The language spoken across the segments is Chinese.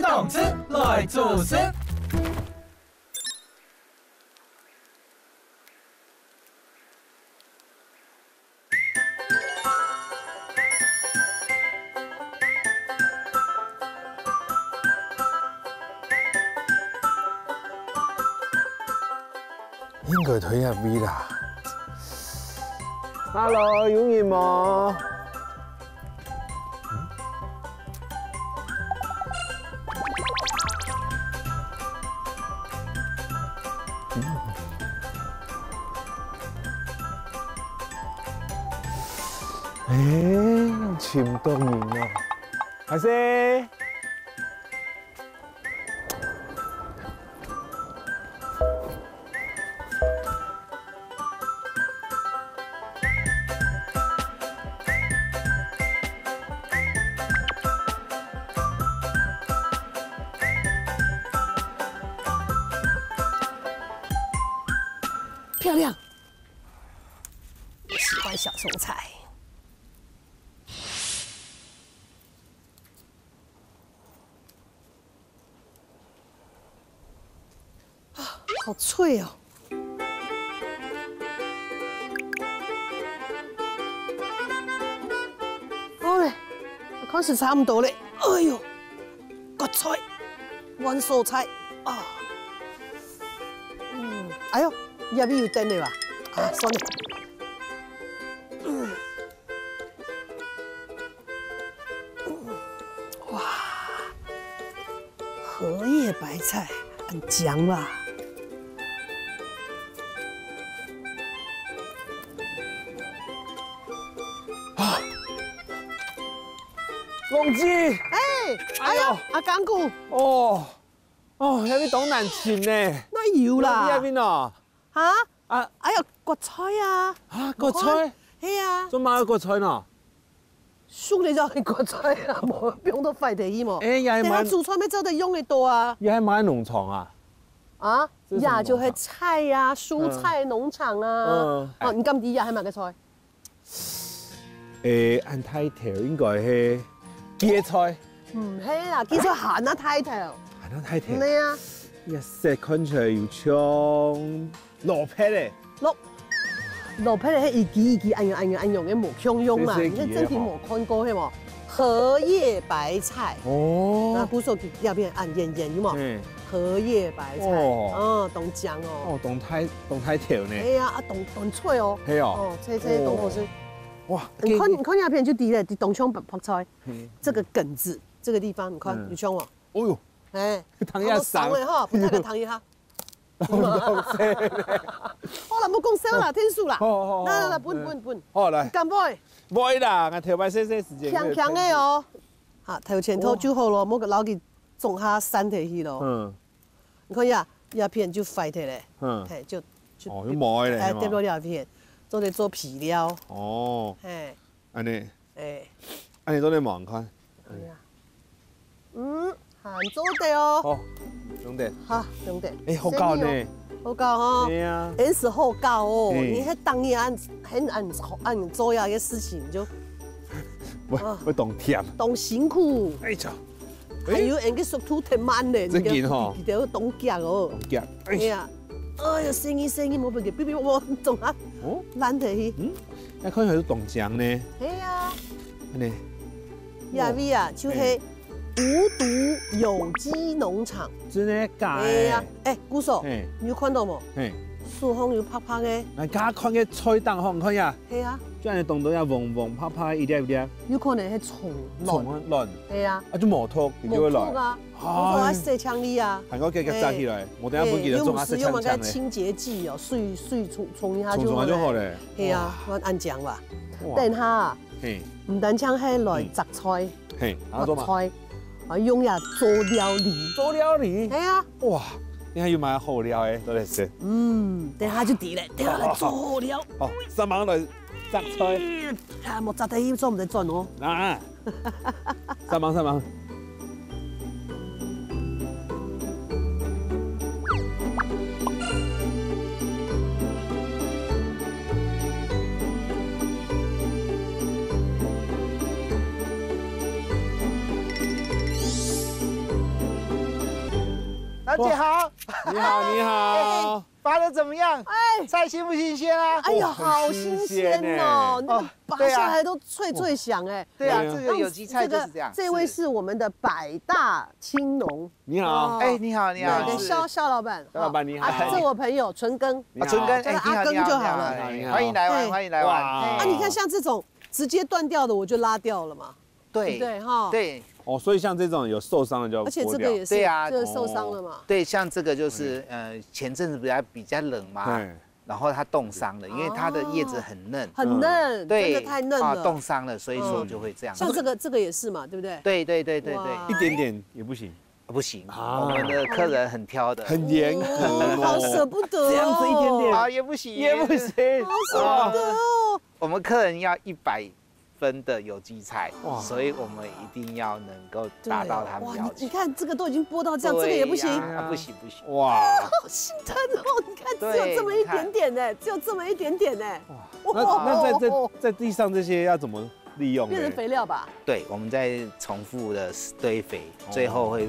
动吃，来做事。应該推入邊啦。Hello， 有人嗎？潛到人啊！阿姐。 漂亮，我喜欢小松菜。啊，好脆哦！好嘞，看是差不多嘞。哎呦，个菜，温蔬菜啊，哎呦。 入邊要叮你話，啊，算了。哇，荷叶白菜很香吧？啊，龍子，哎呀，阿港姑，哦，入邊當難前呢？那要啦。入邊啊？ 嚇！啊！哎呀，割菜啊！嚇，割菜？係啊！做乜要割菜呢？熟你就係割菜啊，冇用到快地醫嘛。誒，又係買煮菜咩走得用得多啊？又係買農場啊？啊！呀，就係菜呀，蔬菜農場啊。哦，你今啲呀係買嘅菜？按睇頭應該係芥菜。唔係啦，芥菜鹹啊睇頭。鹹啊睇頭。係啊。一食看起來又像蘿蔔咧。蘿蔔咧係一支按用嘅無香用啊，你真係冇看過係冇？荷葉白菜。哦。那古時候入邊按圓有冇？荷葉白菜。哦。凍醬哦。哦，凍太條呢。係啊，凍脆哦。係啊。哦，脆凍好吃。哇！你看入邊就滴咧，啲凍槍白菜。這個梗子，這個地方你看有槍喎。哦呦。哎，糖一散嘅哈，不太個糖一下。好啦，冇講笑啦，天數啦。來，搬。好來。乾杯。杯啦，我頭擺些時間。強嘅哦。嚇，頭前頭就好咯，冇個撈佢種下山體去咯。嗯。你看呀，葉片就廢體咧。嗯。係就。哦，要買咧。誒，跌落葉片，做嚟做皮料。哦。係。安尼。誒。安尼做嚟望看。係啊。嗯。鹹做地哦，好，兄弟，嚇兄弟，誒好教呢，好教哈，係啊，很是好教哦，你喺當日按做呀嘅事情就，會當甜，當辛苦，哎呀，還有人嘅速度太慢咧，真勁嗬，你都當腳哦，當腳，係啊，哎呀聲音冇俾佢，比我仲下，哦，懶得去，一看係當醬呢，係啊，呢，呀味啊，就係。無毒有機農場，真係假嘅？係啊，誒，姑嫂，你有看到冇？樹紅有拍拍嘅。人家看嘅菜檔好唔看呀？係啊。即係動到有黃黃拍拍一粒一粒。有可能係蟲卵。係啊。啊，就磨脫，就會來。磨脫啊！我話射槍哩啊。係我嘅紮起來，我等下本記得種下射槍槍嘅清潔劑哦，水沖一下就好咧。係啊，我按醬吧。等下，唔單槍係來摘菜，摘菜。我用呀做料理，做料理，係啊，哇！你係要買好料嘅，多嚟食。等下就啲咧，等下嚟做好料。好，3晚來摘菜。啊，莫摘得做唔得盡哦。啊！3晚。团姐好，你好，你好，拔的怎么样？哎，菜新不新鲜啊？哎呀，好新鲜哦！那个拔下来都脆脆响哎。对啊，这个有机菜就是这样。这位是我们的百大青农。你好，哎，你好，你好。对，肖老板。肖老板你好。这我朋友纯耕。纯耕，叫他阿耕就好了。欢迎来玩，欢迎来玩。啊，你看像这种直接断掉的，我就拉掉了嘛。对对哈。对。哦，所以像这种有受伤的就要剥掉。而且这个也是，对啊，这个受伤了嘛。对，像这个就是前阵子比较冷嘛，然后它冻伤了，因为它的叶子很嫩，很嫩，真的太嫩了，冻伤了，所以说就会这样。像这个也是嘛，对不对？对对对对对，一点点也不行，不行，我们的客人很挑的，很严格，好舍不得，这样子一点点啊也不行，也不行，好舍不得哦。我们客人要100分的有机菜，所以我们一定要能够达到他们要求。你看这个都已经剥到这样，这个也不行啊，不行不行，哇，好心疼哦！你看只有这么一点点呢，只有这么一点点呢。那在地上这些要怎么利用？变成肥料吧。对，我们在重复的堆肥，最后会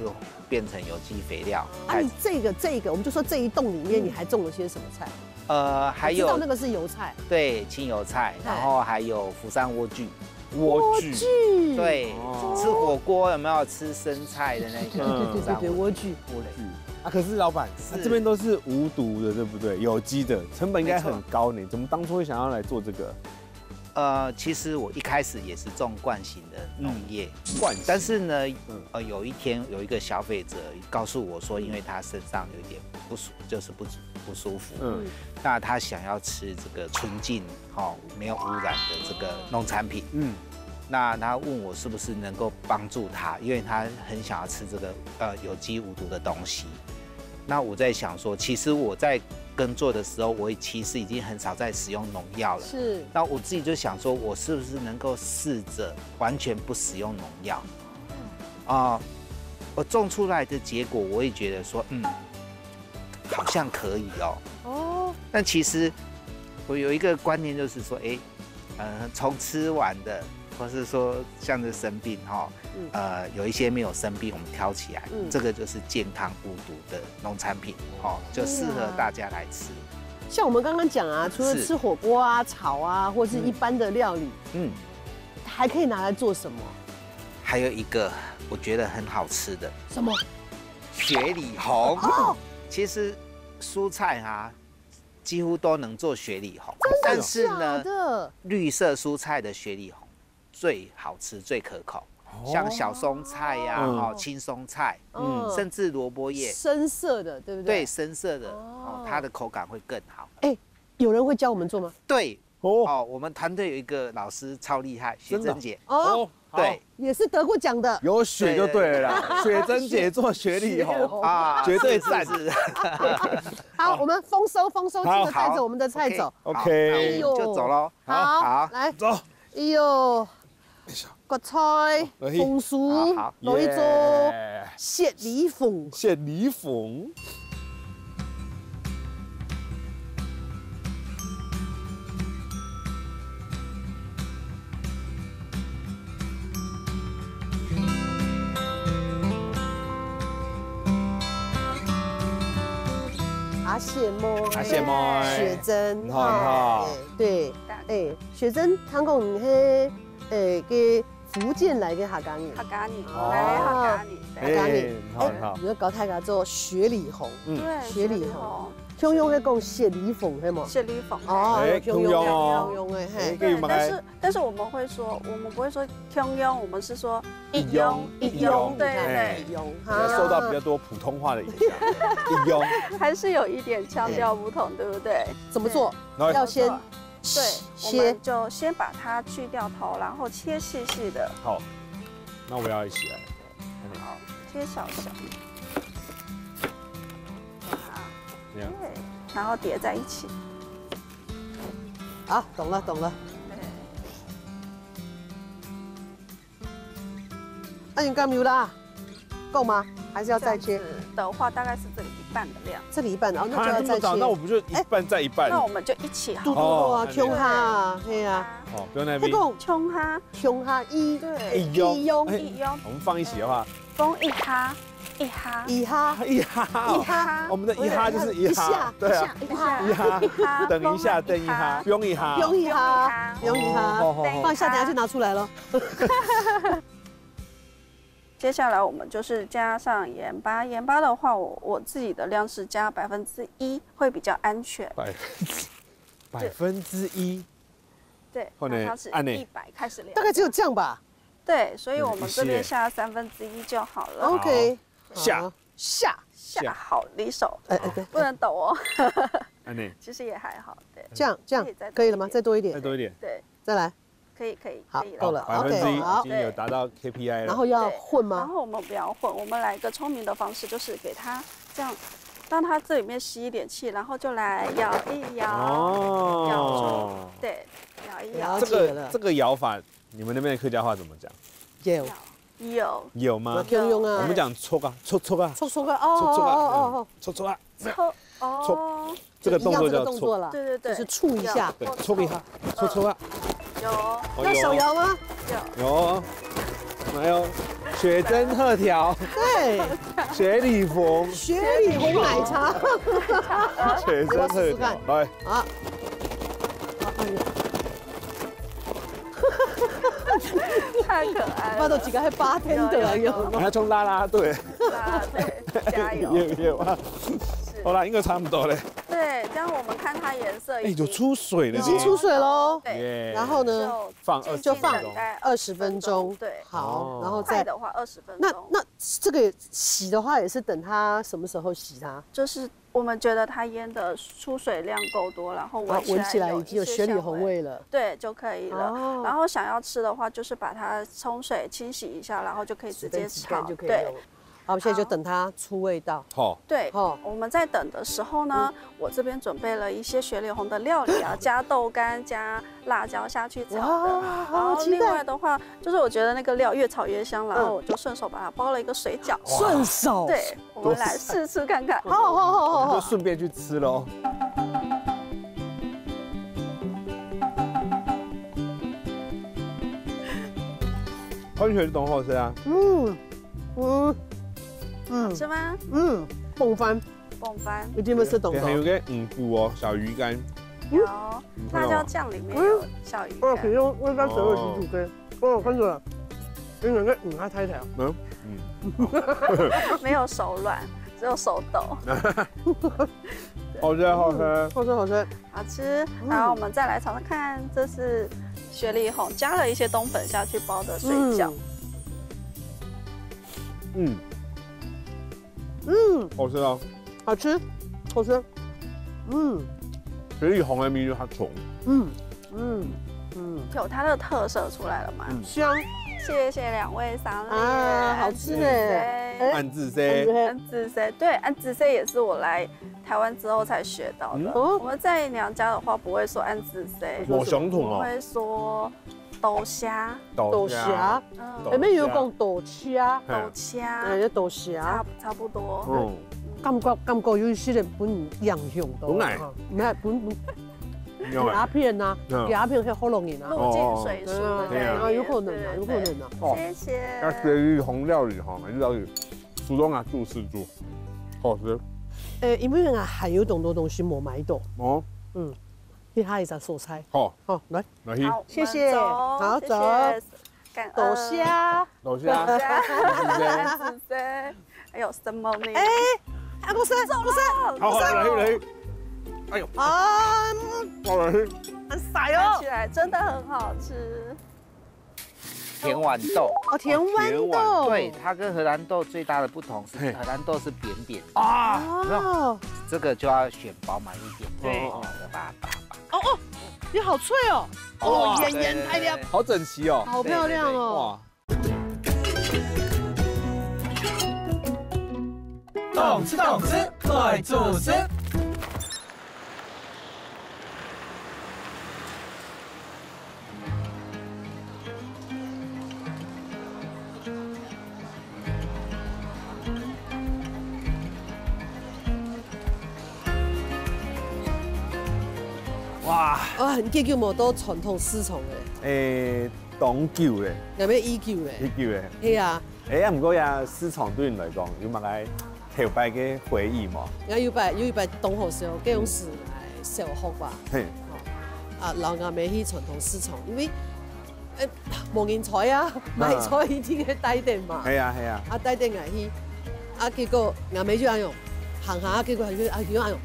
变成有机肥料。啊，你这个，我们就说这一栋里面你还种了些什么菜？还有知道那个是油菜，对，青油菜，然后还有福山莴苣，莴苣，对，吃火锅有没有吃生菜的那个？对，莴苣。啊，可是老板，这边都是无毒的，对不对？有机的，成本应该很高呢。怎么当初会想要来做这个？其实我一开始也是种惯性的农业，但是呢，有一天有一个消费者告诉我说，因为他身上有一点不舒服，那他想要吃这个纯净、没有污染的这个农产品，那他问我是不是能够帮助他，因为他很想要吃这个有机无毒的东西。那我在想说，其实我在耕作的时候，我其实已经很少在使用农药了。是。那我自己就想说，我是不是能够试着完全不使用农药？我种出来的结果，我也觉得说，好像可以哦。但其实我有一个观念，就是说，从吃完的，或是说像是生病有一些没有生病，我们挑起来，这个就是健康无毒的农产品，就适合大家来吃。像我们刚刚讲啊，除了吃火锅啊、炒啊，或是一般的料理，还可以拿来做什么？还有一个我觉得很好吃的，什么？雪里红。其实蔬菜几乎都能做雪里红，但是呢，绿色蔬菜的雪里红最好吃、最可口。像小松菜呀、青松菜，甚至萝卜叶，深色的，对不对？对，深色的，它的口感会更好。有人会教我们做吗？对，我们团队有一个老师超厉害，雪珍姐。对，也是得过奖的，有雪就对了啦。雪珍姐做雪里红绝对赞。好，我们丰收，记得带着我们的菜走。OK， 就走喽。好，来走。哎呦，个菜红薯，来一做雪里凤。阿谢莫，雪珍，很好，对，雪珍，香港迄嘅福建来嘅客家人，你要搞太家做雪里红，雪里红，香用喺讲雪里凤，係冇？雪里凤，香用嘅，嘿。但是我们会说，我们不会说香用，我们是说一用，对，一用，受到比较多普通话的影响，一用，还是有一点腔调不同，对不对？怎么做？要先，对，我们就先把它去掉头，然后切细细的。好，那我要一起来。好，切小小。对，然后叠在一起。好，懂了。那你干没有啦？够吗？还是要再切？的话大概是这里一半的量。这里一半，然后那就要再切。那我不就一半再一半？那我们就一起好。哦，葱哈，对呀。哦，不用那边。葱哈，一，对，一用。我们放一起的话，风一哈，一哈，一哈，我们的一哈就是一哈，对啊，一哈，等一下，等一哈，不用一哈，不用一哈，不用一哈，放下，等下就拿出来了。接下来我们就是加上盐巴，盐巴的话，我自己的量是加1%，会比较安全。1%，对，后呢它是100开始量，大概只有这样吧。对，所以我们这边下1/3就好了。OK， 下，好离手，对，不能抖哦。安其实也还好，对。这样可以了吗？再多一点，再多一点，对，再来。可以，好，够了，1%好，已经有达到 KPI 了。然后要混吗？然后我们不要混，我们来一个聪明的方式，就是给它这样，让它这里面吸一点气，然后就来摇一摇，摇住，对，摇一摇。这个摇法，你们那边的客家话怎么讲？有吗？我们讲搓啊，搓啊，这个动作叫搓，对，就是触一下，搓一下，搓啊。有，要手摇吗？有，还有雪珍鹤条，对，雪里红奶茶，雪珍鹤条，来，好，太可爱了，巴豆几个还8天的有，还冲啦啦队，加油，有啊，好啦，应该差不多嘞。对，这样我们看它颜色有出水了，已经出水喽。对，然后呢，放20分钟。对，好，然后再的话20分钟。那这个洗的话也是等它什么时候洗它？就是我们觉得它腌的出水量够多，然后闻起来已经有雪里红味了，对就可以了。然后想要吃的话，就是把它冲水清洗一下，然后就可以直接炒就可以了。好，现在就等它出味道。好，对，我们在等的时候呢，我这边准备了一些雪里红的料理啊，加豆干、加辣椒下去炒的。然后另外的话，就是我觉得那个料越炒越香，然后我就顺手把它包了一个水饺。顺手？对，我们来试吃看看。好，就顺便去吃喽。番茄冻好吃啊。好吃吗？蹦翻，一定会是懂的。还有个菇哦，小鱼干。有辣椒酱里面有小鱼干。其中我刚食咗煮嘅，我跟住你兩個唔太條。没有手軟，只有手抖。好吃。好吃。然后我们再来尝尝看，这是雪里红加了一些冬粉下去包的水饺。好吃啊！好吃。雪里红的味道它重。有它的特色出来了吗？香。谢谢2位赏脸啊，好吃呢。安子 C， 对，安子 C 也是我来台湾之后才学到的。我们在娘家的话不会说安子 C， 我想同哦，会说豆虾。豆虾，有咩要講豆蝦？豆蝦，差不多。感覺有些人本洋用到。本來。唔係本。鸦片啊，鸦片係好容易啊。入境水素的概念。有可能啊。謝謝。那雪里紅料理哈，料理主動啊做事做，好吃。因為啊還有很多東西冇買到。你下一隻蔬菜。好，來，好，謝謝，好走。豆蝦，安子 C， 還有什麼呢？阿公生，好，來。哎呦啊！很晒哦，看起来真的很好吃。甜豌豆甜豌豆，对，它跟荷兰豆最大的不同是荷兰豆是扁扁的啊，这个就要选饱满一点，对，你好脆哦，圆太亮，好整齐哦，好漂亮哦，懂吃，快做事。哇！你記叫冇多傳統私蟲嘅？當叫咧，有咩依叫咧？依叫咧？係啊，哎，不过呀，私藏对你来讲有乜嘢特別嘅回憶嘛？我有一擺同學時候，嗰種是小學吧。嘿。啊，老亞未去傳統市場，因為無人採啊，買菜一定去帶店嘛。係啊係啊。啊帶店嚟去，啊結果亞未就安用，行下結果係佢安用。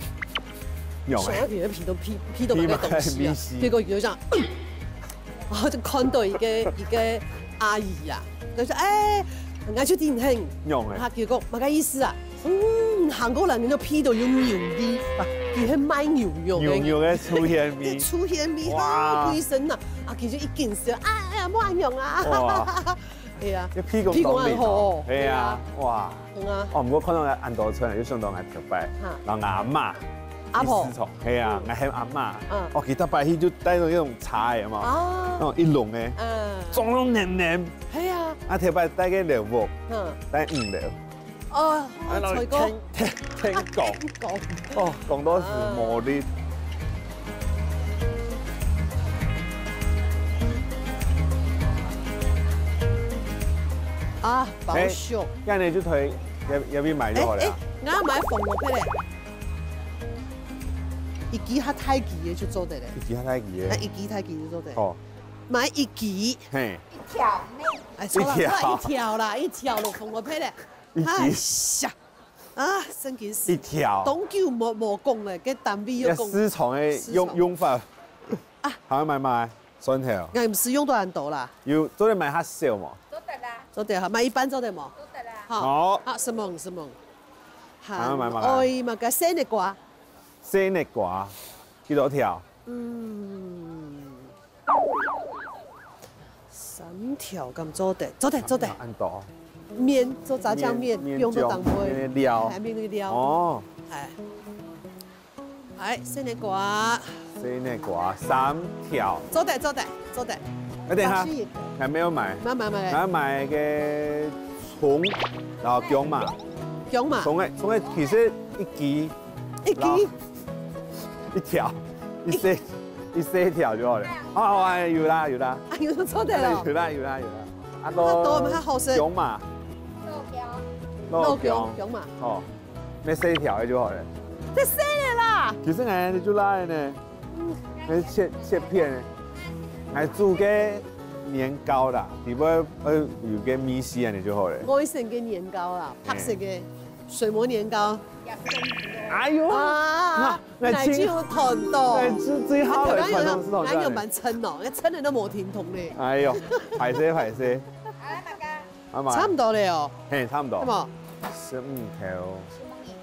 用啊！皮到那個東西啊，結果就這樣，然後就看到一個阿姨啊，佢說：誒，我出電興用嘅。他結果乜嘅意思啊？韓國人就皮到有牛味，佢係賣牛肉嘅。牛肉嘅粗芡味。粗芡味好貴身啊！啊，佢就一見時，哎呀，冇人用啊！哇！係啊，屁股好。係啊，哇！哦，唔過看到嘅安多村有相當嘅特別，然後阿媽。阿婆，係啊，我係阿媽。我記得擺起就帶到一種茶嘅嘛，哦，一籠嘅，裝到黏黏。係啊，啊特別帶嘅料鑊，帶5料。哦，蔡哥，聽講，哦，講多是磨啲。啊，保守。今日就推有邊買咗嚟啊？我買鳳凰皮咧。一支較太記嘅就做得咧，一支較太記嘅，一支太記就做得。哦，買一支，嘿，一條咩？一條落鳳凰皮咧，哎呀，啊，真件事。一條。當叫冇講咧，嘅單位要講。私藏嘅用法啊，係咪買雙條？我唔使用多人多啦。要做啲買黑少嘛？做得啦。做得嚇，買一般做得冇？做得啦。好。啊，什麼？係咪買？愛嘛個生日瓜。生日瓜幾多條？3條咁做得。按多。麵做炸醬麵，用到當杯。料。係麵嘅料。哦。係生日瓜。生日瓜3條。做得。等下，還沒有買。我買嘅葱，然後薑嘛。葱嘅其實一支。一條，一條就好了。哦，有啦。有做得咯。有啦。啊多薑嘛。薑嘛。哦，咩4條嘅就好了。這4年啦。其實我就拉呢，我切片呢，我煮嘅年糕啦，如果有個米絲啊，你就好了。愛食嘅年糕啦，白色嘅水磨年糕。哎呦啊！奶就有糖多，最好嘅傳統市場。俺又蠻稱哦，一稱你都冇聽筒咧。哎呦，排些。差唔多了哦。嘿，差唔多。係冇15條。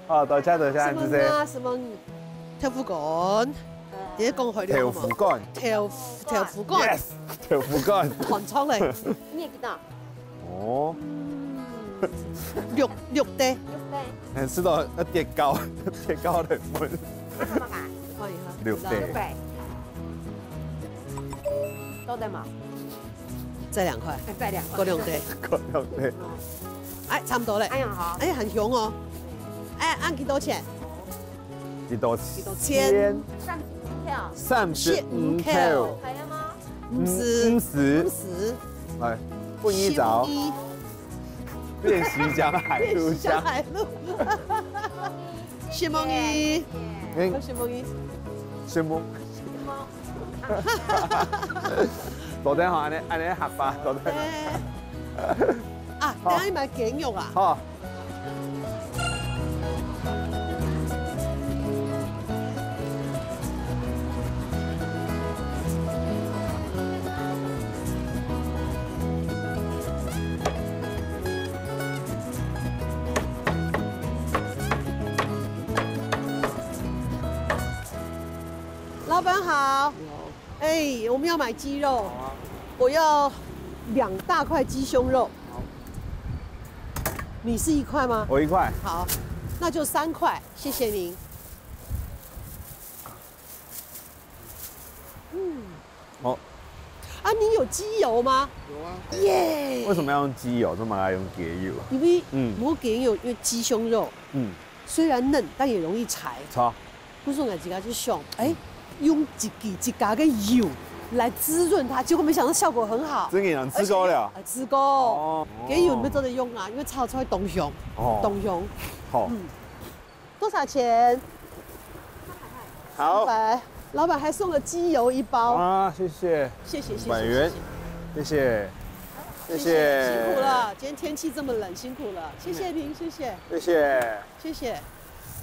哦，多謝，謝謝。什麼？豆腐乾。點解講佢呢？豆腐乾。豆腐乾。Yes， 豆腐乾。韓倉嚟。你也知道。哦。肉的。吃到跌高的門。6塊。都得嘛？再2塊。再2塊。各2塊。哎，差唔多咧。哎呀好。哎，很香哦。哎，按幾多錢？幾多錢？35條。係啊嘛？50。係，半一早。練習江海路香。雪夢衣。雪夢。昨天安尼合法，昨天。啊，等下買頸肉啊。好。老闆好，哎，我們要買雞肉，我要2大塊雞胸肉。你是1塊嗎？我1塊。好，那就3塊，謝謝您。好。啊，你有雞油嗎？有啊。耶！為什麼要用雞油？這麼愛用雞油？因為我雞油，因為雞胸肉，雖然嫩，但也容易柴。錯。不是我自己去想，哎。用一家嘅油，来滋润它，结果没想到效果很好。真给人吃够了，吃够。哦，给有没有真的用啊？因为炒出来东熊，东熊。好。多少钱？好。老板还送了鸡油1包啊！谢谢。谢谢100元，谢谢。谢谢。辛苦了，今天天气这么冷，辛苦了。谢谢您，谢谢。谢谢。谢谢。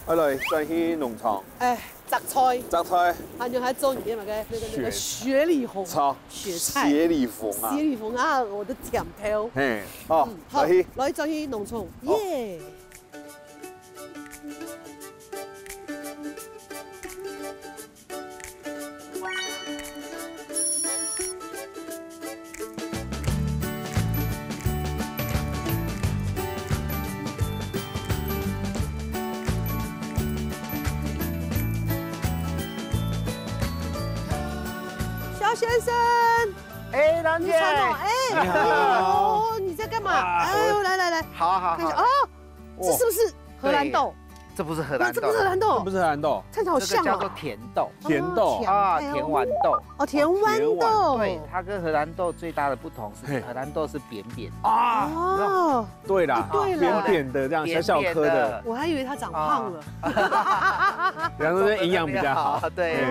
我来再去农场。哎，摘菜。摘菜。还有还做里面那个雪里红。雪菜。雪里红啊。雪里红啊，我的甜头。嘿，好，来再去农场，耶。先生，哎，郎姐，哎，哦，你在干嘛？哎呦，来，好，哦，这是不是荷兰豆？这不是荷兰豆，这不是荷兰豆，这不是荷兰豆，看起来好像叫做甜豆，甜豆啊，甜豌豆，哦，甜豌豆，对，它跟荷兰豆最大的不同是荷兰豆是扁扁啊，哦，对啦，扁扁的这样小小颗的，我还以为它长胖了，然后这营养比较好，对。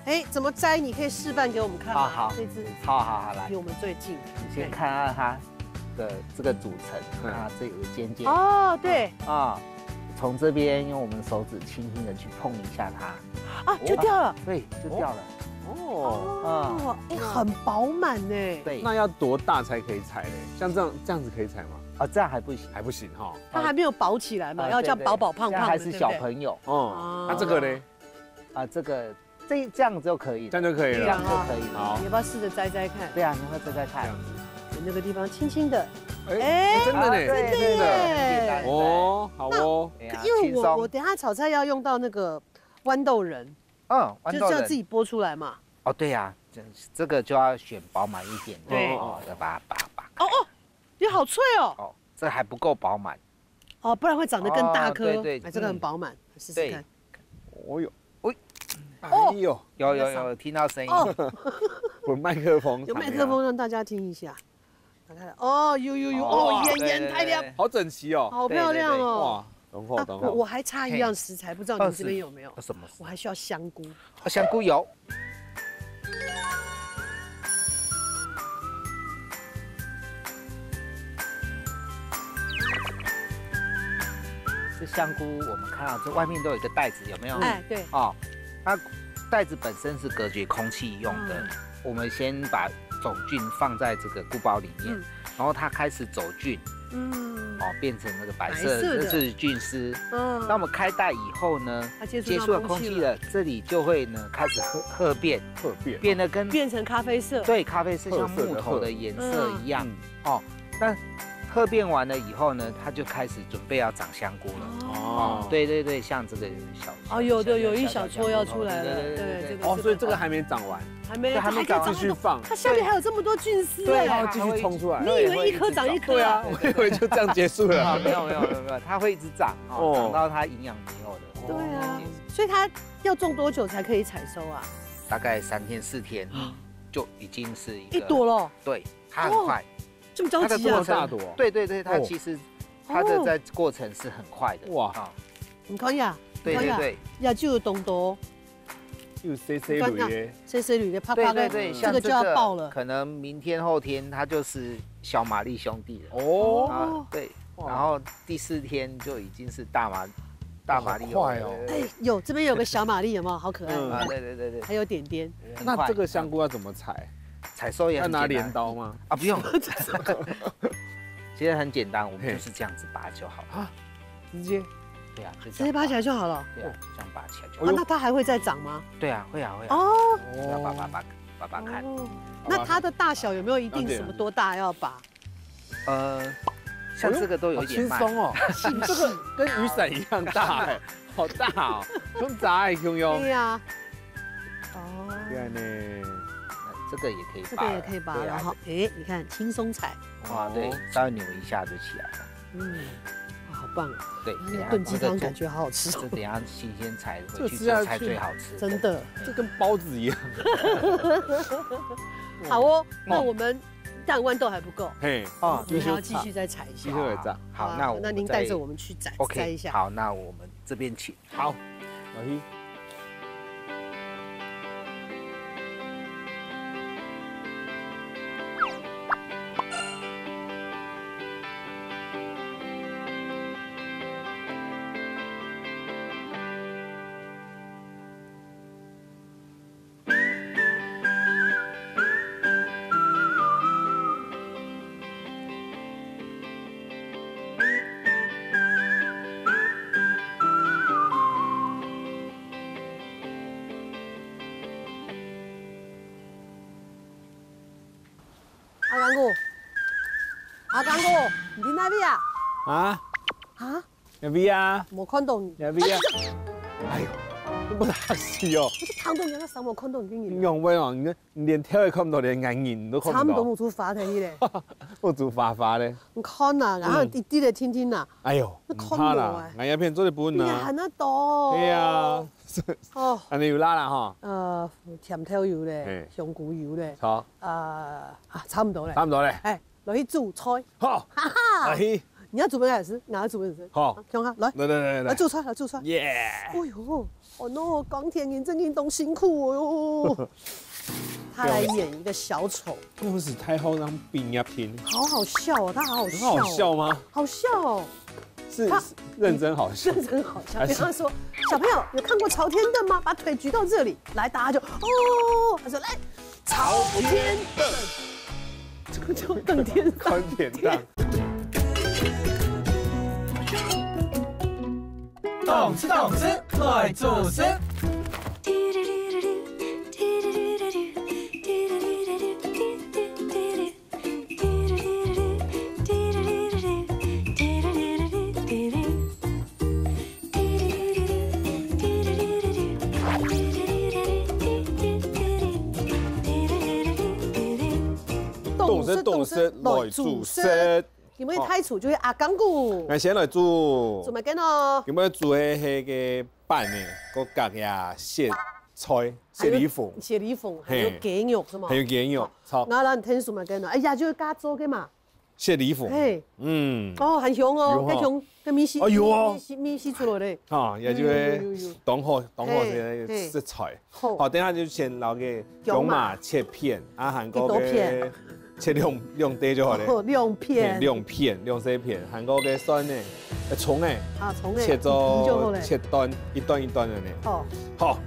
哎，怎么摘？你可以示范给我们看吗？好，这只，好，来，离我们最近。你先看看它的这个组成，啊，这有个尖尖。哦，对。啊，从这边用我们手指轻轻的去碰一下它，啊，就掉了。对，就掉了。哦，哎，很饱满呢。对。那要多大才可以采嘞？像这样子可以采吗？啊，这样还不行，还不行哈。它还没有饱起来嘛，要这样饱胖的，还是小朋友。哦，那这个呢？啊，这个。这样就可以了，这样就可以了，这样就可以了。好，你要不要试着摘看？对啊，你会摘看。在那个地方轻轻的，哎，真的呢，真的哦，好哦。因为我等下炒菜要用到那个豌豆仁，就这样自己剥出来嘛。哦，对呀，这个就要选饱满一点，对，要把它拔。哦，也好脆哦。哦，这还不够饱满。哦，不然会长得更大颗。对，这个很饱满，试试看。哦哟。哎呦，有听到声音，有麦克风，有麦克风让大家听一下。哦，有，哦，眼太亮，好整齐哦，好漂亮哦。哇，等会，我还差一样食材，不知道你们这边有没有？什么？我还需要香菇。香菇有。这香菇我们看到这外面都有一个袋子，有没有？哎，对。哦。它袋子本身是隔绝空气用的，我们先把种菌放在这个菇包里面，然后它开始走菌，变成那个白色的，这是菌丝。当我们开袋以后呢，它接触了空气了，这里就会呢开始褐变，变得变成咖啡色，对，咖啡色像木头的颜色一样。那褐变完了以后呢，它就开始准备要长香菇了。哦，对，像这个小有一小撮要出来了。对，这个所以这个还没长完，还没长，继续放。它下面还有这么多菌丝，对，它会继续冲出来。你以为一颗长一颗？对啊，我以为就这样结束了。没有，它会一直长，长到它营养没有的。对啊，所以它要种多久才可以采收啊？大概3天4天就已经是一朵了。对，它很快。这么着急啊！大朵，对，它其实它的在过程是很快的。哇，你看呀，对，呀就有懂多，有 CC 铝的，啪啪的，对，这个就要爆了。可能明天后天它就是小玛丽兄弟了。哦，对，然后第4天就已经是大玛丽快哦。哎，这边有个小玛丽，有没有？好可爱啊！对，还有点点。那这个香菇要怎么采？采收也要拿镰刀吗？啊，不用，其实很简单，我们就是这样子拔就好了啊，直接，对啊，直接拔起来就好了。对啊，这样拔起来就好。那它还会再长吗？对啊，会啊。哦，要拔看。那它的大小有没有一定什么多大要拔？像这个都有一点轻松哦，这个跟雨伞一样大哎，好大哦，用砸哎，用。对呀。对啊呢。这个也可以拔，这个也可以拔，然后你看轻松采，哇，对，稍微扭一下就起来了。好棒！对，炖鸡汤感觉好好吃。这等下新鲜采回去做才最好吃。真的，这跟包子一样。好哦，那我们但豌豆还不够。嘿，我们还要继续再采一下。继续再好，那您带着我们去摘一下。好，那我们这边请。好，老弟。阿刚哥，你那边啊？啊？那边啊？冇看到你。那边啊？哎呦，你不打死哦！你看到人家什么看到你？你用喂哦，你连跳也看不到，连眼影都看不到。差不多冇做发的嘞。我做发嘞。你看呐，然后一滴来听听呐。哎呦，你怕啦？眼药片做得本呐。你喊得多。对呀。哦。安尼有辣啦哈。甜椒油嘞，香菇油嘞。好。差不多嘞。差不多嘞。哎。落去煮菜，好，哈哈，你要煮咩开始？哪要煮咩事？好，看下，来煮菜，来煮菜。耶！哎呦，哦 no， 钢铁人郑运动辛苦哦。他来演一个小丑，又是太后让兵呀拼，好好笑哦，他好好笑。很好笑吗？好笑哦，是认真好笑，认真好笑。比方说，小朋友有看过朝天凳吗？把腿举到这里，来，大家就哦，他说来朝天凳。这个叫登天上，宽田荡。动次动次来做事。动身来煮食，今日太楚就是阿刚骨。我先来煮。做咩嘅呢？今日煮迄个饭呢，个夹呀蟹菜、蟹梨粉、还有鸡肉是吗？还有鸡肉，好。那咱天数咪嘅呢？哎呀，就是加做嘅嘛。蟹梨粉。嘿，哦，很香哦，很香，跟米线。哎呦哦，米线出来嘞。啊，也就是冻好些食材。好，等下就先捞个姜麻切片，韩国嘅。切两块就好了。两片，两细片，韩国嘅蒜呢，葱呢，葱呢，切做切段一段的呢。好，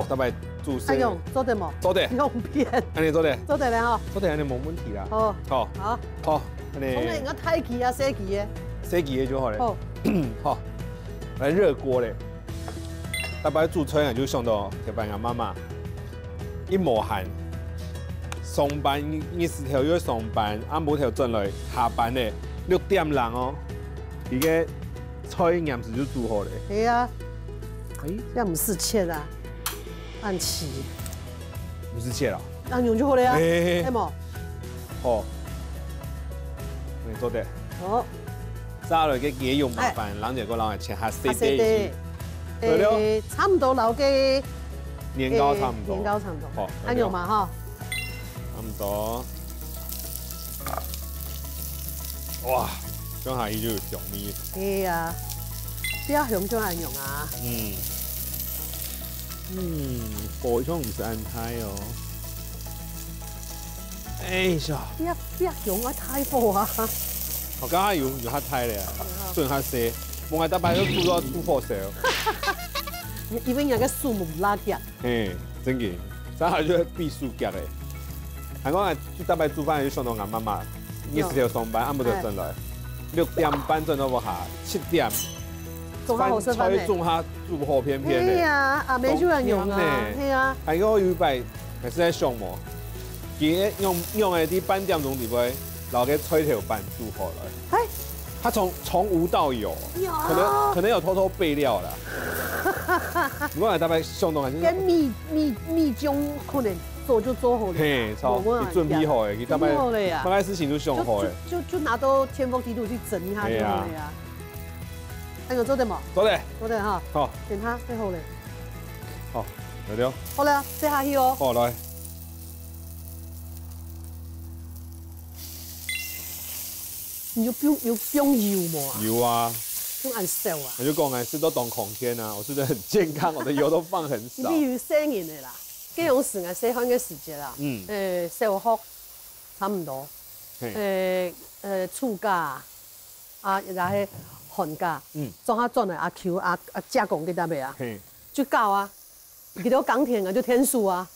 大概煮食。用做得冇？做得。两片。安尼做得？做得咧吼。做得安尼冇问题啦。好，安尼。葱呢，我太极啊，细极嘅。细极嘅就好了。好，来热锅咧。大概煮菜啊，就上到铁板啊，妈妈一抹汗。上班20條要上班，冇條轉來下班咧6點人哦，而家菜啱時就煮好咧。係啊，這樣唔是切啊，按起。唔是切啦，按用就好了呀，係冇？好，你做得。好。炸落嘅雞肉麻煩，人就個人係切下細啲。差唔多留嘅。年糕差唔多。好，按用嘛哈。差唔多，哇！姜下伊就香味。係啊，比較香就按用啊。火槍唔是按太哦。哎呀！比較香啊，太火啊！我剛剛有較太咧，轉較細，冇係大擺都煮到煮火燒。因為人家樹木拉夾。真嘅，真係就必須夾嘅。韓國人大擺煮飯就上到晏媽媽，20條上班，啱冇就進來，6點半進到我下，7點。飯菜種下煮好片片嘅。係啊，阿妹就人用啊，係啊。韓國有一擺係在上模，佢用嘅啲半點鐘地位，然後嘅菜條飯煮好了。係，他從無到有，可能有偷偷備料啦。如果係大擺上到係。跟米漿可能。做就做好了，嘿，超一準備好嘅，佢大概事情都想好嘅，就拿到天風地圖去整一下就好了呀。安怎做得冇？做得，做得哈。好，等它最后嘞。好，来了。好了，接下去哦。好来。你有用油冇啊？油啊。用按烧啊。我就讲哎，是都懂孔天啊，我吃的很健康，我的油都放很少。你比如生人的啦，这种时间细汉嘅时节啦，烧烤差唔多，醋价啊，然后寒价，装下转来阿 Q 加工给搭袂啊，就搞啊，给到钢铁啊，就天数啊。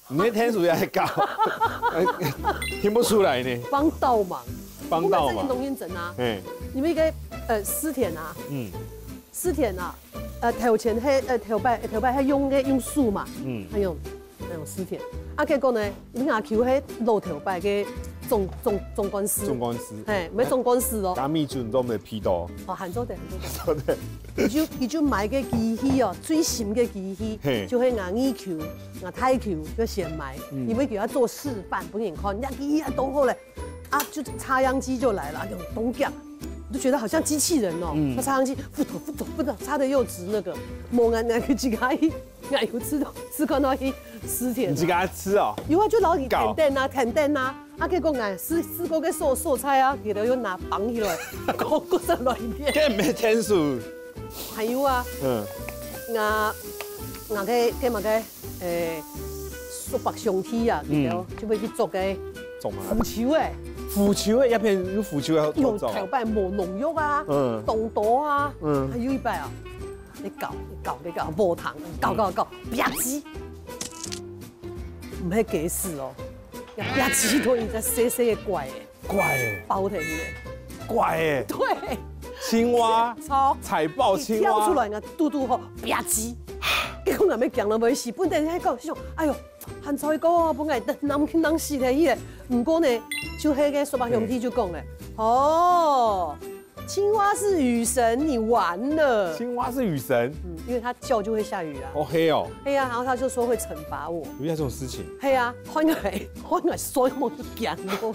你那天数也还搞，听不出来呢。帮倒忙，帮倒忙。农业整啊，你们一个丝田啊，丝田啊，头前头摆迄用树嘛，还用丝田。啊，结果呢，你阿 Q 迄露头摆嘅总干丝，唔系总干丝哦。加蜜酒都没批到。哦，杭州的。伊就买个机器哦，最新嘅机器，就迄硬耳球、硬太球，就先买，因为给他做示范，不给你看，人家机器都好嘞，啊，就插秧机就来了，用东讲。我就觉得好像机器人哦，那插秧机不走，插的又直那个，摸俺去自家去，俺有吃看到去丝田，你自家吃哦？有啊，就老去田蛋啊，啊结果俺四个个素菜啊，给他又拿绑起来，搁上来一点。这没天数。还有啊，俺个嘛个素白上体啊，就要去做个腐球诶。腐球诶，一片有腐球诶，有头摆无农药啊，冻多啊，还有一摆啊，你搞，无糖，搞，吧唧，唔系假死哦，吧唧都已经细细的怪诶，包起来，怪诶，对，青蛙，超彩豹青蛙跳出来啊，嘟嘟吼吧唧，结果俺要讲了袂死，本来喺讲想，哎呦，汉菜哥哦，本来人死的迄个，不过呢。就迄个说白兄弟就讲嘞，哦，青蛙是雨神，你完了。青蛙是雨神，因为它叫就会下雨啊。哦黑哦。嘿呀，然后他就说会惩罚我。有这种事情？嘿呀，换个所有梦都讲咯。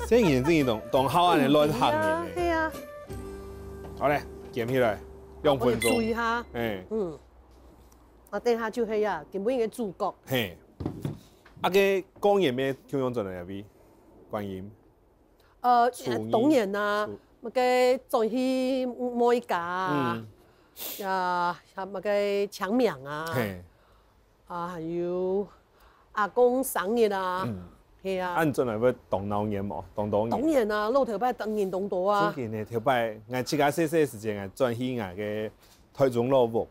这眼睛懂好安的乱行的。嘿呀。好嘞，捡起来，2分钟。注意下。啊，等下就嘿呀，根本一个主角。嘿。啊个公演咩？叫用做哪边？观音。董演呐，那个做去摸一家那个抢苗啊，还有阿公生日啊，系啊。按做来要动脑演冇？动演啊，露头摆动演动多啊。最近的头摆，俺自家细时间啊，转去俺个台中路步。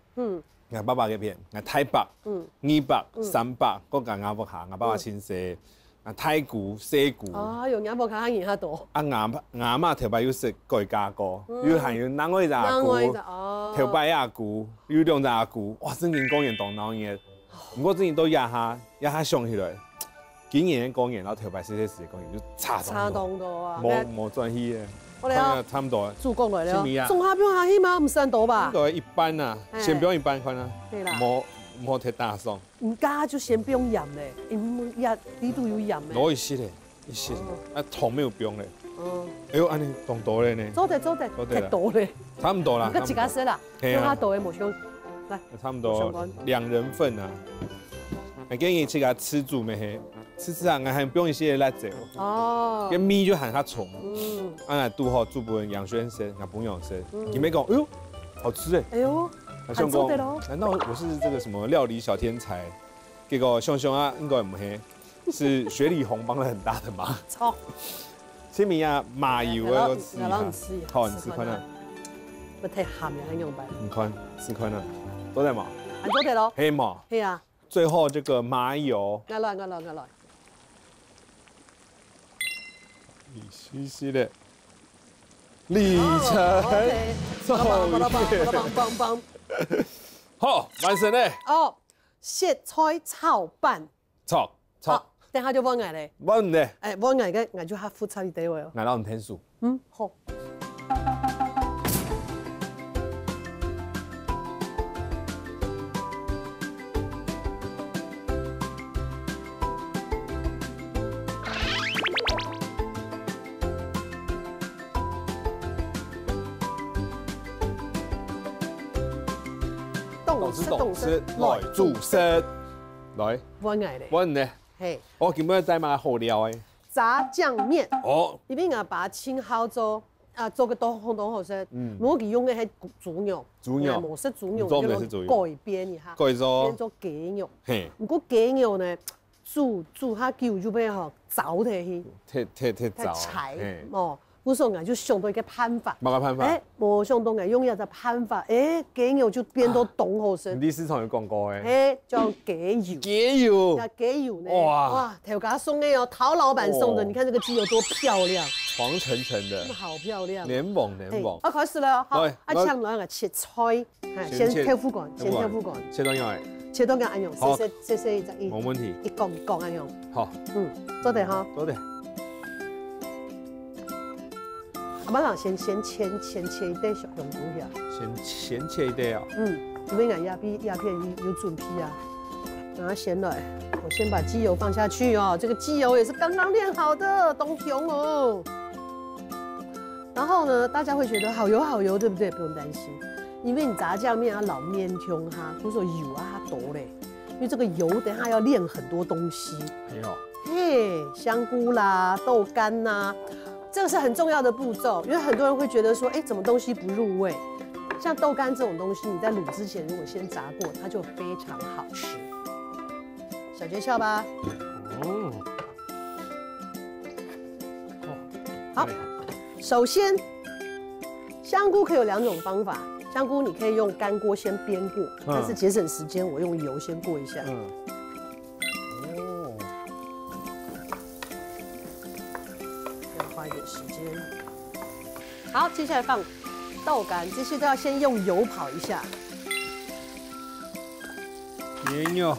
俺爸爸嘅片，俺台北，200、300，搁甲鸭脖下，俺爸爸亲生，啊太古、西古。啊，用鸭脖下还赢遐多。啊鸭妈头摆有食过加过，有还有南威阿姑，头摆阿姑，有2只阿姑，哇！真正公演动脑演，不过真正都压下上起来，今年公演然后头摆细时间公演就差多啊，冇转去嘅。差不多。主角来了。中下不用下去吗？唔算多吧？都一般啊，先不用一般款啊。对啦。冇太大爽。唔加就先不用盐嘞，因为里度有盐嘞。攞一些嘞，啊糖没有不用嘞。哎呦，安尼动多嘞呢。走得，太多嘞。差不多啦。个自家食啦，用下多的冇少。来。差不多2人份啊。我建议去给它吃住没嘿。吃啊，还不用一些辣椒哦，跟米就喊它重，俺拄好煮本杨轩生，俺不用生，你没讲，哎呦，好吃哎，哎呦，很做的咯，难道我是这个什么料理小天才？结果熊啊，应该唔黑，是雪里红帮了很大的忙。操，清明啊，麻油啊，吃一下，好，你吃看啊，不太咸呀，很用白。你看，吃看啊，都在嘛？很做的咯，黑嘛，黑啊。最后这个麻油，我来。细细的里程走一好，完成嘞。哦，苋菜炒饭。炒。等下就揾挨嘞。揾嘞。揾挨嘅，挨就下副菜地位哦。挨到唔天數。好。动词来做声，来，我爱的，我呢，嘿，我今摆在买好料诶，炸酱面，哦，你边啊把它清好做。做个都好食，我佢用嘅係豬肉，冇識豬肉，就改變一下，變做雞肉。如果雞肉呢，煮下久就變嗬走起去，太柴哦。我說我就想到一個辦法，乜個辦法？我想到我用一個辦法，雞肉就變到凍好食。你市場有講過嘅，叫雞油。雞油呢？哇，頭家送嘅哦，陶老闆送的，你看這個雞油多漂亮，黃澄澄的，好漂亮，黏蒙。開始了，好，請兩個切菜，先挑副幹，切斷樣切斷個安用，細一隻，冇問題，一講安用，好，做得哈，做得。馬上先切一袋小紅菇呀，先切一袋啊。因為俺鴉片有準備啊，然後先來，我先把雞油放下去哦，這個雞油也是剛剛煉好的，東雄哦。然後呢，大家會覺得好油，對不對？不用擔心，因為你炸醬面啊，老面香哈，不是說油啊它多嘞，因為這個油等下要煉很多東西。嘿，香菇啦，豆乾啦。這個是很重要的步驟，因為很多人會覺得說，怎麼東西不入味？像豆乾這種東西，你在滷之前如果先炸過，它就非常好吃。小訣竅吧。好，首先香菇可以有2種方法，香菇你可以用乾鍋先煸過，但是節省時間，我用油先過一下。花一點時間。好，接下來放豆乾，這些都要先用油跑一下。鹽油。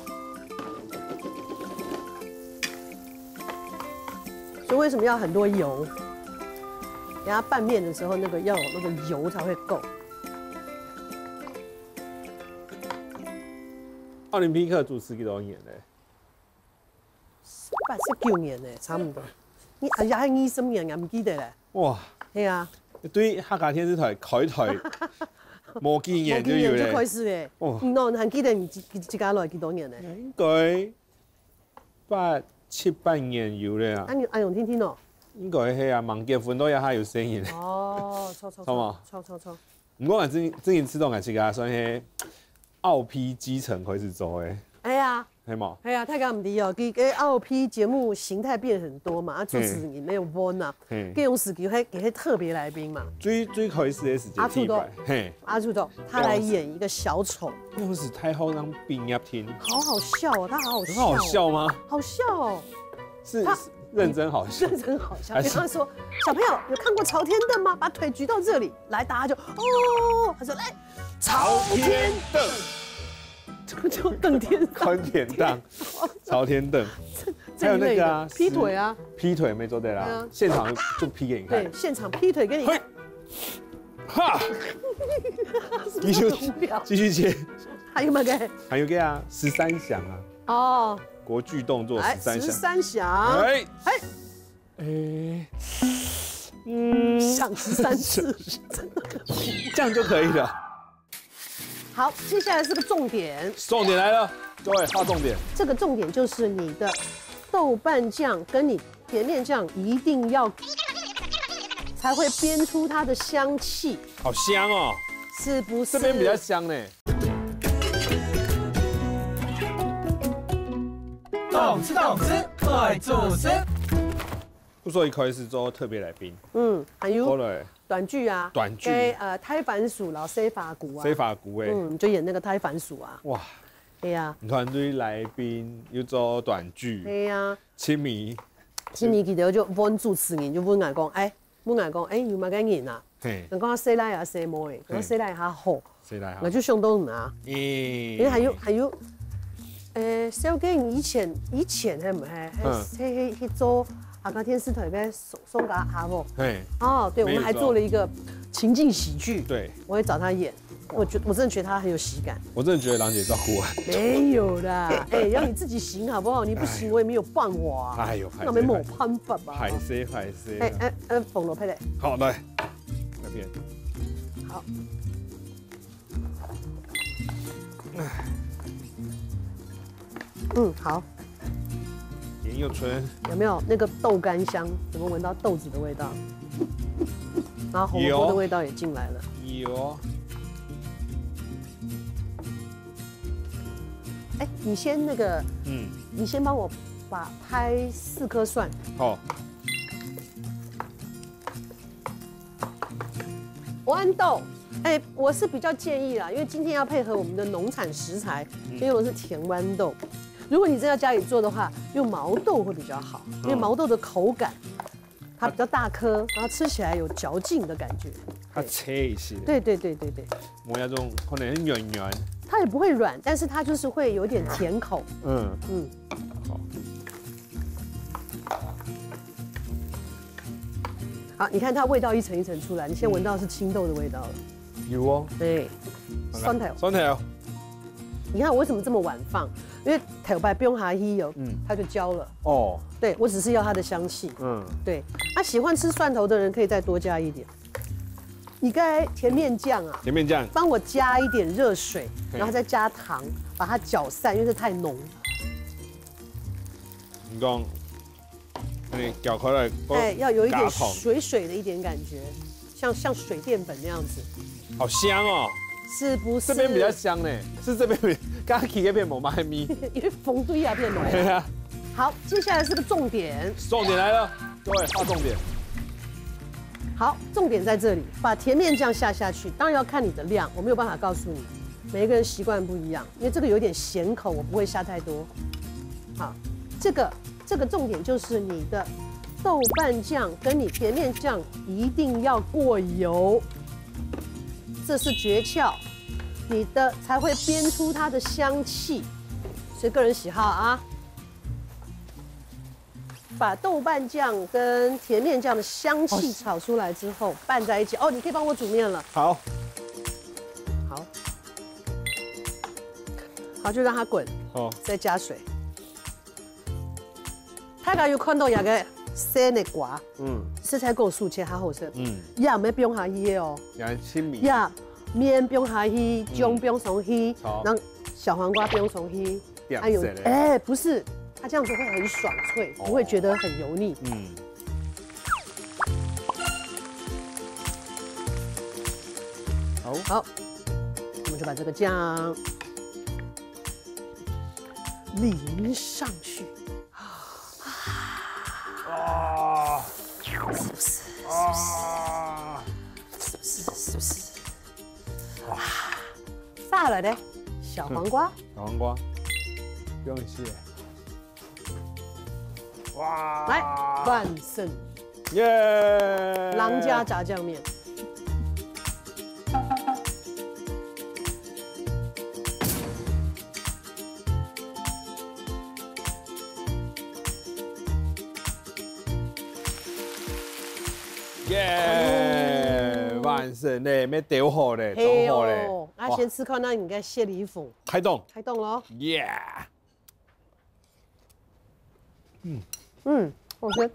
所以為什麼要很多油？等下拌麵的時候，要有那個油才會夠。奧林匹克主持幾多年嘞？89年嘞，差唔多。你也係20年，我唔記得咧。哇！係啊。對客家電視台開台冇經驗就有咧。就開始咧。哦。你還記得你自家來幾多年咧？應該8、7年有咧啊。阿勇聽聽哦。應該係啊，忙結婚都有下有聲音。哦，錯。唔過我之前知道我自家算係奧 P 基層開始做嘅。係啊。係嘛？係啊，太講唔啲哦，佢奧 P 節目形態變很多嘛，主持人沒有溫啊，佢用時給佢特別來賓嘛。最開始的時間。阿柱豆，他來演一個小丑。那時太后讓賓入聽。好笑哦，他好好笑。很好笑嗎？好笑哦。是認真好笑。認真好笑。比方說，小朋友有看過朝天凳嗎？把腿舉到這裡，來，大家就哦，他說來朝天凳。就登天堂，朝天凳，還有那個啊，劈腿啊，劈腿沒做對啦，現場就劈給你看，對，現場劈腿給你看，哈，繼續切，還有乜嘅？還有個啊，13響啊，哦，國劇動作13響，響13次，這樣就可以了。好，接下來是個重點。重點來了，各位劃重點。這個重點就是你的豆瓣醬跟你甜面醬一定要，才會煸出它的香氣。好香哦，是不是？這邊比較香呢。懂吃，快做事。不說一開始做特別來賓。還有短劇啊，胎番薯然後西法鼓啊，西法鼓就演那個胎番薯啊。哇，對啊，團隊來賓要做短劇。對啊，清明記得就問主持人就問我講，有乜嘅人啊？人講西來啊西摩嘅，講西來下好，我就想到哪？因為還有，小雞以前係唔係去做？客家電視台嘅松嘎阿婆，對，我們還做了一個情境喜劇，對，我會找他演，我真的覺得他很有喜感，我真的覺得郎姐照顧我，沒有啦，要你自己行好不好？你不行我也沒有辦法，那沒冇辦法吧？海塞，鳳螺配嘞，好來，那邊，好，好。盐又纯，有没有那个豆干香？有没有闻到豆子的味道？然后红萝卜的味道也进来了。有。哎，你先那个，你先帮我拍4颗蒜。好。豌豆，哎，我是比较建议啦，因为今天要配合我们的农产食材，所以用的是甜豌豆。如果你真要家里做的话，用毛豆会比较好，因为毛豆的口感，它比较大颗，然后吃起来有嚼劲的感觉。它切一些。对。磨那种可能很软。它也不会软，但是它就是会有点甜口。好，你看它味道一层一层出来，你先闻到是青豆的味道了。有哦。对，酸头。你看我为什么这么晚放？因为头白不用哈稀油，它就焦了。哦。对，我只是要它的香气。对。喜欢吃蒜头的人可以再多加一点。你刚才甜面酱啊，甜面酱，帮我加一点热水，然后再加糖，把它搅散，因为这太浓。你讲。你搅开来，哎，要有一点水水的一点感觉，像水淀粉那样子，好香哦，是不是？这边比较香呢，是这边比刚刚起那边某妈咪，因为风堆啊变浓。对啊。好，接下来是个重点，重点来了，各位画重点。好，重点在这里，把甜面酱下去，当然要看你的量，我没有办法告诉你，每一个人习惯不一样，因为这个有点咸口，我不会下太多。好，这个重点就是你的豆瓣酱跟你甜面酱一定要过油，这是诀窍，你的才会煸出它的香气，随个人喜好啊。把豆瓣酱跟甜面酱的香气炒出来之后拌在一起。哦，你可以帮我煮面了。好，就让它滚。哦，再加水。大家有看到那个生的瓜，食材够数切较好食。也唔要冰下去哦。也清米。呀，面冰下去，姜冰上去，然后小黄瓜冰上去。哎，不是。它这样子会很爽脆，不会觉得很油腻。好，我们就把这个酱淋上去。啊！是不是？是不是？哇！炸了的小黄瓜。不用谢。哇！来，万胜，耶！郎家炸酱面。耶！万胜嘞，没丢好嘞，懂好嘞。那先吃看那应该蟹梨粉。开动喽！耶！好吃。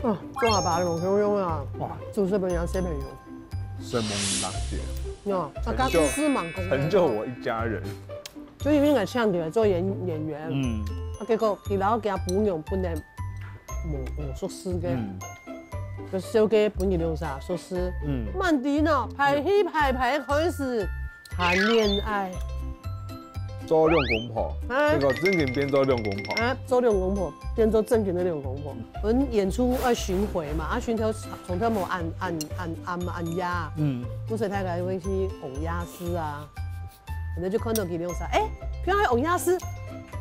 中下巴龙香香啊！哇，煮这边要小朋友。生猛辣姐。啊，刚司忙工。成就我一家人。就因为来抢着来做演员。结果伊老家本用本来无寿司嘅，就小家本用啥寿司。慢点哦，排戏排开始谈恋爱。做两公婆，这个正经边做两公婆。做两公婆，边做正经的两公婆。我们演出要巡回嘛，巡头从头冇按压。所以他来会去红鸭丝啊，然后就看到佢用啥，偏去红鸭丝，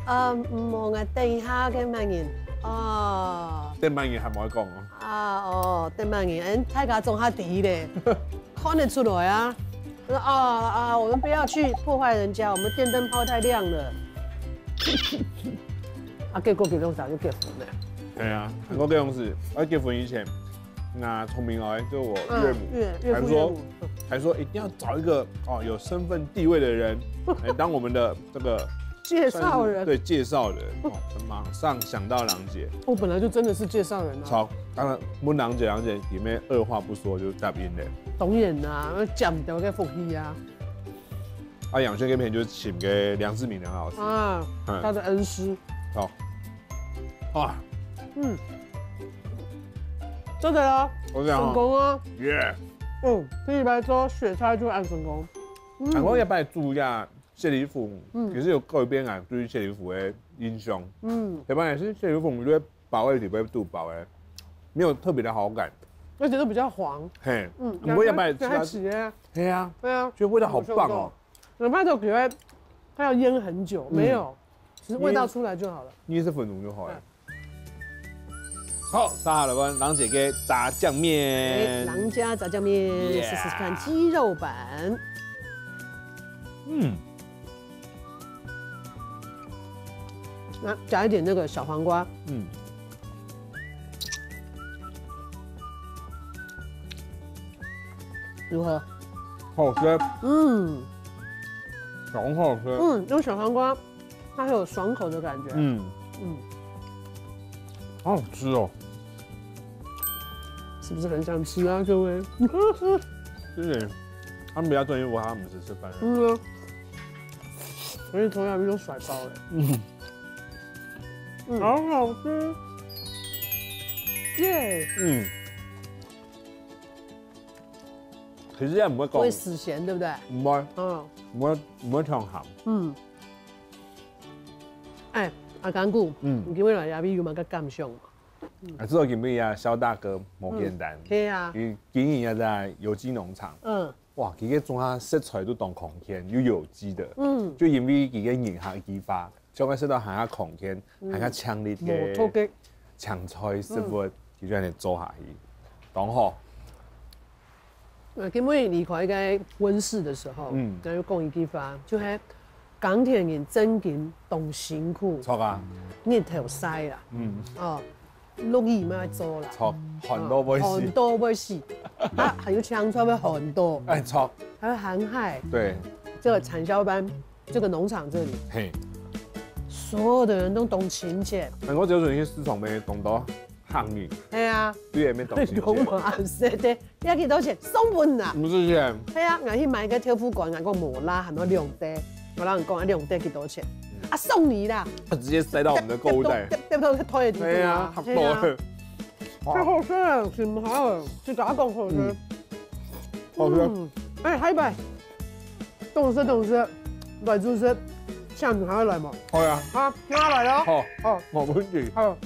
冇我等一下嘅慢言。等慢言係冇得講等慢言，大家仲下啲咧，看得出來啊。我们不要去破坏人家，我们电灯泡太亮了。結果結婚早就結婚了。對啊，我結婚時，結婚以前，那聰明兒就我岳母，還說一定要找一個有身份地位的人來當我們的這個介紹人。對，介紹人，馬上想到郎姐。我本來就真的是介紹人啊。當然，問郎姐裡面二話不說就答應了。當然啦，講唔到嘅福氣啊！啊，养轩这边就是请给梁志明梁老师啊，他的恩师。好，哇，真的啊，成功啊！耶！第一排做雪菜就按成功。我也帮你注意一下谢里府，其实有改变啊，对于谢里府的印象。一般也是谢里府，我觉得薄的里边肚薄的，没有特别的好感，而且都比较黄。嘿，不会要把它起啊。对啊，对啊，觉得味道好棒哦。哪怕都觉得它要腌很久，没有，其实味道出来就好了。捏是粉浓就好了。好，上好了，我郎姐给炸酱面。郎家炸酱面，试试看鸡肉版。那加一点那个小黄瓜。如何？好吃。小黄瓜好吃。用小黄瓜，它会有爽口的感觉。好好吃哦。是不是很想吃啊，各位？谢谢。他们比较专业，我他们吃饭。而且从来没有甩包哎。好好吃。耶。其實也唔會講，不會死鹹，對不對？唔會，唔會唱鹹。哎，阿乾姑，你今日來亞比有冇個感想？知道今日啊，蕭大哥冇簡單。係啊。佢經營一在有機農場。哇，佢嘅種下食材都當空天，有機的。就因為佢嘅營養研發，將佢食到行下空天，行下強烈嘅強菜食物，佢將嚟做下去，當好。因為離開個溫室的時候，就要講一句話，就係港鐵人真緊動辛苦。錯啊！日頭曬啦，落雨咪做啦。錯，很多會死。很多會死，還有槍車會很多。哎，錯。還有航海。對。這個產銷班，這個農場這裡，嘿，所有的人都懂勤儉。我只要去市場咩懂到。行業係啊，對下面東西。講冇啱寫的，而家幾多錢？送半啊！唔是錢。係啊，我去買個跳膚管，我冇啦，係咪兩袋？我同人講，兩袋幾多錢？啊，送你啦！直接塞到我們的購物袋。掉到推地。係啊，好多。太好吃了，全好了，就打講好吃。好吃。哎，海白，懂事，來做事，下午還要來嘛？係啊。好，聽下來咯。好，冇問題。好。